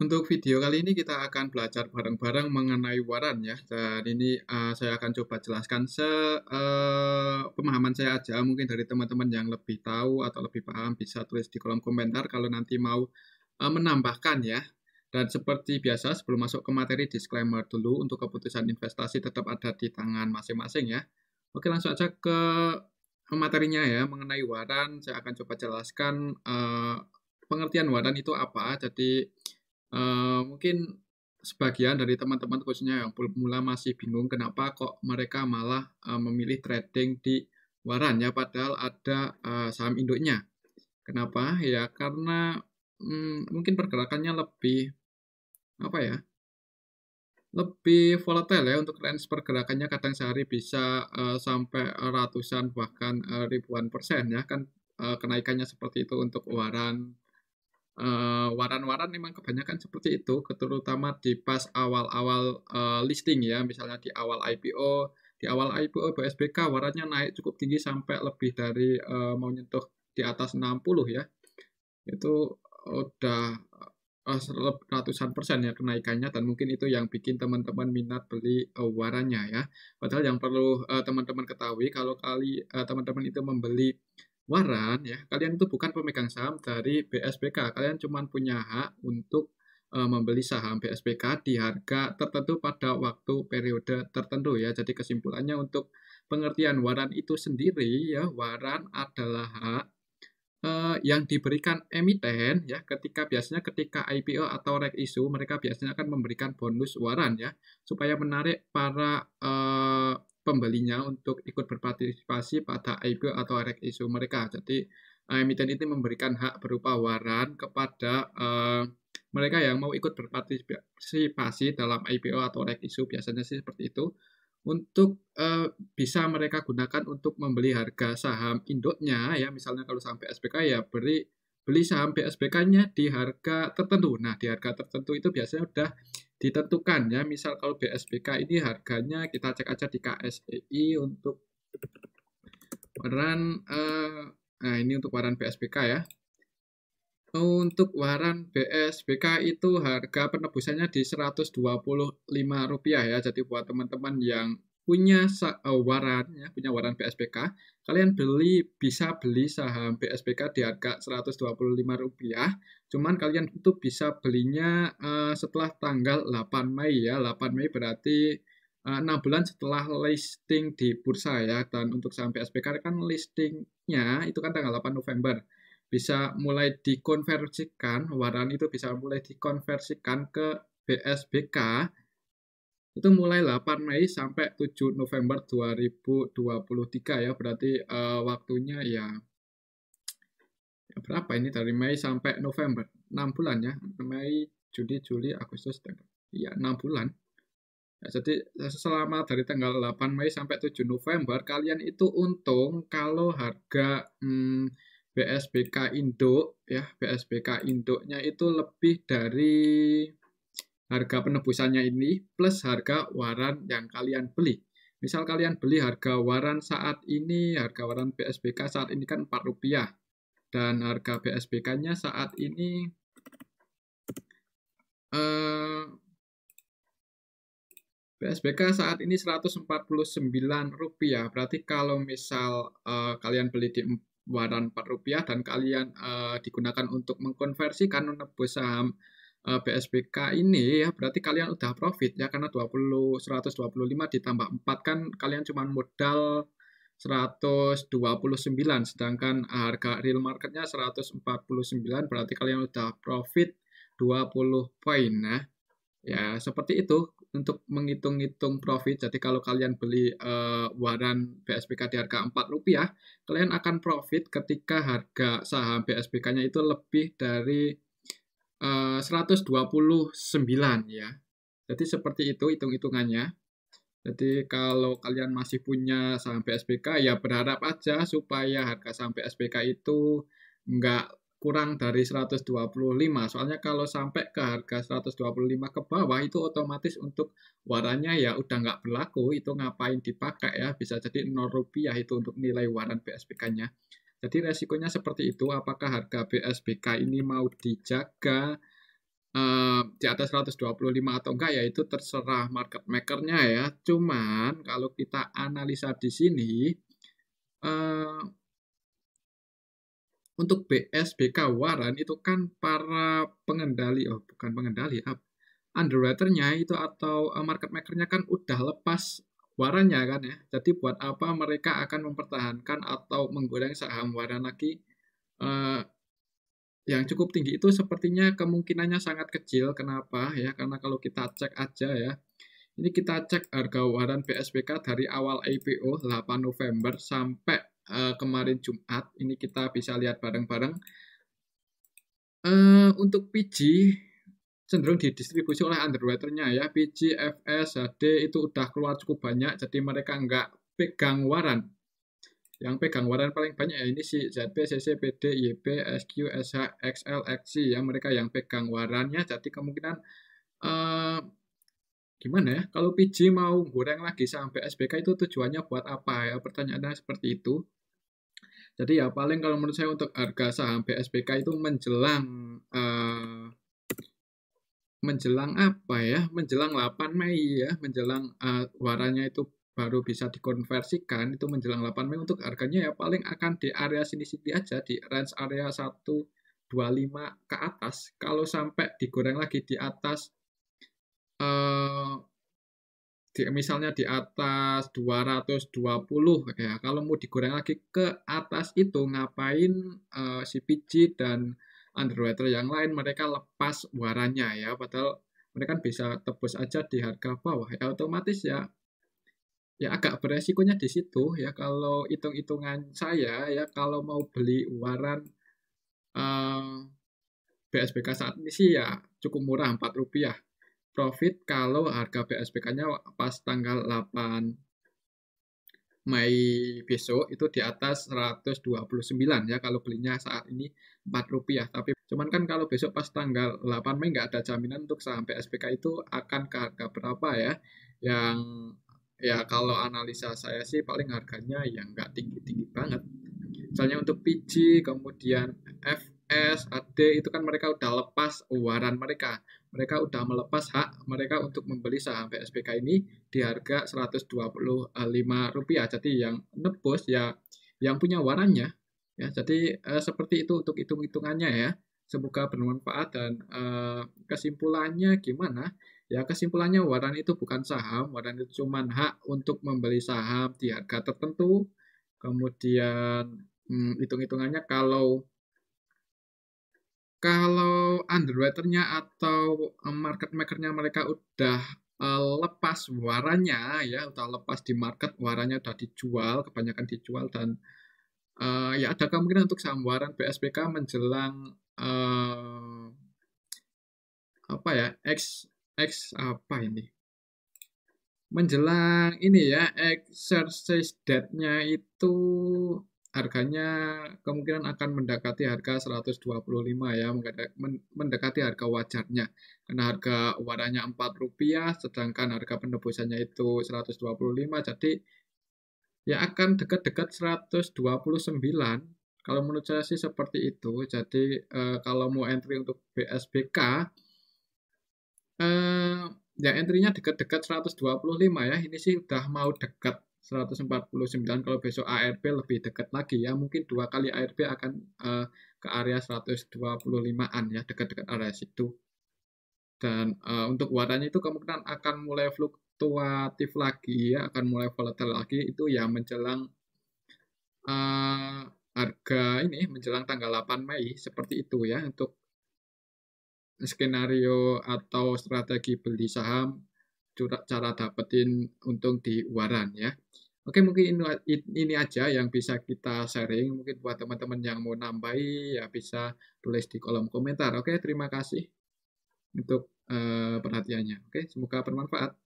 Untuk video kali ini kita akan belajar bareng-bareng mengenai waran ya. Dan ini saya akan coba jelaskan pemahaman saya aja. Mungkin dari teman-teman yang lebih tahu atau lebih paham bisa tulis di kolom komentar kalau nanti mau menambahkan ya. Dan seperti biasa sebelum masuk ke materi disclaimer dulu untuk keputusan investasi tetap ada di tangan masing-masing ya. Oke langsung aja ke materinya ya mengenai waran. Saya akan coba jelaskan pengertian waran itu apa. Jadi mungkin sebagian dari teman-teman khususnya yang pemula masih bingung kenapa kok mereka malah memilih trading di waran ya, padahal ada saham induknya. Kenapa? Ya karena mungkin pergerakannya lebih apa ya? Lebih volatile ya untuk range pergerakannya kadang sehari bisa sampai ratusan bahkan ribuan persen ya kan kenaikannya seperti itu untuk waran. Waran-waran memang kebanyakan seperti itu, terutama di pas awal-awal listing ya, misalnya di awal IPO. Di awal IPO BSBK warannya naik cukup tinggi sampai lebih dari mau nyentuh di atas 60 ya. Itu udah ratusan persen ya kenaikannya dan mungkin itu yang bikin teman-teman minat beli warannya ya. Padahal yang perlu teman-teman ketahui kalau teman-teman itu membeli waran ya, kalian itu bukan pemegang saham dari BSBK. Kalian cuma punya hak untuk membeli saham BSBK di harga tertentu pada waktu periode tertentu ya. Jadi kesimpulannya untuk pengertian waran itu sendiri ya, waran adalah hak yang diberikan emiten ya biasanya ketika IPO atau reg issue mereka biasanya akan memberikan bonus waran ya supaya menarik para pembelinya untuk ikut berpartisipasi pada IPO atau reg issue mereka. Jadi emiten itu memberikan hak berupa waran kepada mereka yang mau ikut berpartisipasi dalam IPO atau reg issue, biasanya sih seperti itu, untuk bisa mereka gunakan untuk membeli harga saham induknya ya, misalnya kalau saham BSBK ya beli saham BSBK-nya di harga tertentu. Nah, di harga tertentu itu biasanya udah ditentukan ya. Misal kalau BSBK ini harganya kita cek aja di KSEI untuk waran nah ini untuk waran BSBK ya. Untuk waran BSBK itu harga penebusannya di Rp125 ya. Jadi buat teman-teman yang punya waran ya, punya waran BSBK, kalian bisa beli saham BSBK di harga Rp125. Cuman kalian itu bisa belinya setelah tanggal 8 Mei ya. 8 Mei berarti 6 bulan setelah listing di bursa ya. Dan untuk saham BSBK kan listingnya itu kan tanggal 8 November. Bisa mulai dikonversikan, waran itu bisa mulai dikonversikan ke BSBK itu mulai 8 Mei sampai 7 November 2023 ya. Berarti waktunya ya berapa ini dari Mei sampai November? 6 bulan ya. Mei, Juni, Juli, Agustus, September. Iya, 6 bulan. Ya, jadi selama dari tanggal 8 Mei sampai 7 November kalian itu untung kalau harga BSBK induk ya, BSBK induknya itu lebih dari harga penebusannya ini plus harga waran yang kalian beli. Misal kalian beli harga waran saat ini, harga waran BSBK saat ini kan Rp4 dan harga BSBK-nya saat ini BSBK saat ini Rp149. Berarti kalau misal kalian beli di waran Rp4 dan kalian digunakan untuk mengkonversikan menebus saham BSBK ini ya berarti kalian udah profit ya karena 125 ditambah 4 kan kalian cuma modal 129 sedangkan harga real marketnya 149 berarti kalian udah profit 20 poin nah. Ya, seperti itu untuk menghitung-hitung profit. Jadi kalau kalian beli waran BSBK di harga Rp4, kalian akan profit ketika harga saham BSBK-nya itu lebih dari 129 ya. Jadi seperti itu hitung-hitungannya. Jadi kalau kalian masih punya saham BSBK ya berharap aja supaya harga saham BSBK itu nggak kurang dari 125. Soalnya kalau sampai ke harga 125 ke bawah itu otomatis untuk warannya ya udah nggak berlaku. Itu ngapain dipakai ya. Bisa jadi Rp0 itu untuk nilai waran BSBK-nya. Jadi resikonya seperti itu. Apakah harga BSBK ini mau dijaga di atas 125 atau enggak ya itu terserah market maker-nya ya. Cuman kalau kita analisa di sini, eee, untuk BSBK Waran itu kan para pengendali bukan pengendali, underwriter-nya itu atau, market maker-nya kan udah lepas warannya kan ya. Jadi buat apa mereka akan mempertahankan atau menggoreng saham waran lagi, eee yang cukup tinggi itu sepertinya kemungkinannya sangat kecil. Kenapa? Ya, karena kalau kita cek aja ya, ini kita cek harga waran BSBK dari awal IPO 8 November sampai kemarin Jumat. Ini kita bisa lihat bareng-bareng. Untuk PG cenderung didistribusi oleh underwriter-nya ya. PG, FS, HD itu udah keluar cukup banyak, jadi mereka nggak pegang waran. Yang pegang waran paling banyak ya ini sih ZP, CC, PD, YP, SQ, SH, XL, XC ya mereka yang pegang warannya. Jadi kemungkinan eh, gimana ya? Kalau PG mau goreng lagi sampai SBK itu tujuannya buat apa ya? Pertanyaannya seperti itu. Jadi ya paling kalau menurut saya untuk harga saham BSBK itu menjelang apa ya? Menjelang 8 Mei ya, menjelang warannya itu baru bisa dikonversikan itu menjelang 8 Mei untuk harganya ya paling akan di area sini-sini aja di range area 125 ke atas. Kalau sampai digoreng lagi di atas eh misalnya di atas 220 ya. Kalau mau digoreng lagi ke atas itu ngapain si PG dan underwriter yang lain mereka lepas warannya ya. Padahal mereka kan bisa tebus aja di harga bawah ya otomatis ya agak beresikonya di situ ya kalau hitung-hitungan saya ya kalau mau beli waran eh, BSBK saat ini sih ya cukup murah Rp4 profit kalau harga BSBK-nya pas tanggal 8 Mei besok itu di atas 129 ya kalau belinya saat ini Rp4 tapi cuman kan kalau besok pas tanggal 8 Mei nggak ada jaminan untuk saham PSBK itu akan ke harga berapa ya yang ya kalau analisa saya sih paling harganya yang nggak tinggi-tinggi banget misalnya untuk PG kemudian FS AD itu kan mereka udah lepas waran mereka udah melepas hak mereka untuk membeli saham PSBK ini di harga Rp125 jadi yang nebus ya yang punya warannya ya jadi seperti itu untuk hitung-hitungannya ya semoga bermanfaat dan kesimpulannya gimana ya kesimpulannya waran itu bukan saham waran itu cuma hak untuk membeli saham di harga tertentu kemudian hitung-hitungannya kalau kalau underwriter-nya atau market maker-nya mereka udah lepas warannya ya, udah lepas di market, warannya udah dijual, kebanyakan dijual dan ya ada kemungkinan untuk saham waran BSBK menjelang apa ya, X apa ini? Menjelang ini ya, exercise date-nya itu harganya kemungkinan akan mendekati harga 125 ya, mendekati harga wajarnya. Karena harga warannya Rp4, sedangkan harga penebusannya itu 125, jadi ya akan dekat-dekat 129. Kalau menurut saya sih seperti itu. Jadi kalau mau entry untuk BSBK, ya entry-nya dekat-dekat 125 ya. Ini sih udah mau dekat 149 kalau besok ARB lebih dekat lagi ya. Mungkin 2 kali ARB akan ke area 125-an ya, dekat-dekat area situ. Dan untuk warannya itu kemungkinan akan mulai fluktuatif lagi ya, akan mulai volatile lagi itu ya menjelang harga ini menjelang tanggal 8 Mei seperti itu ya untuk skenario atau strategi beli saham cara dapetin untung di waran ya. Oke, mungkin ini aja yang bisa kita sharing. Mungkin buat teman-teman yang mau nambahi ya bisa tulis di kolom komentar. Oke, terima kasih untuk perhatiannya. Oke, semoga bermanfaat.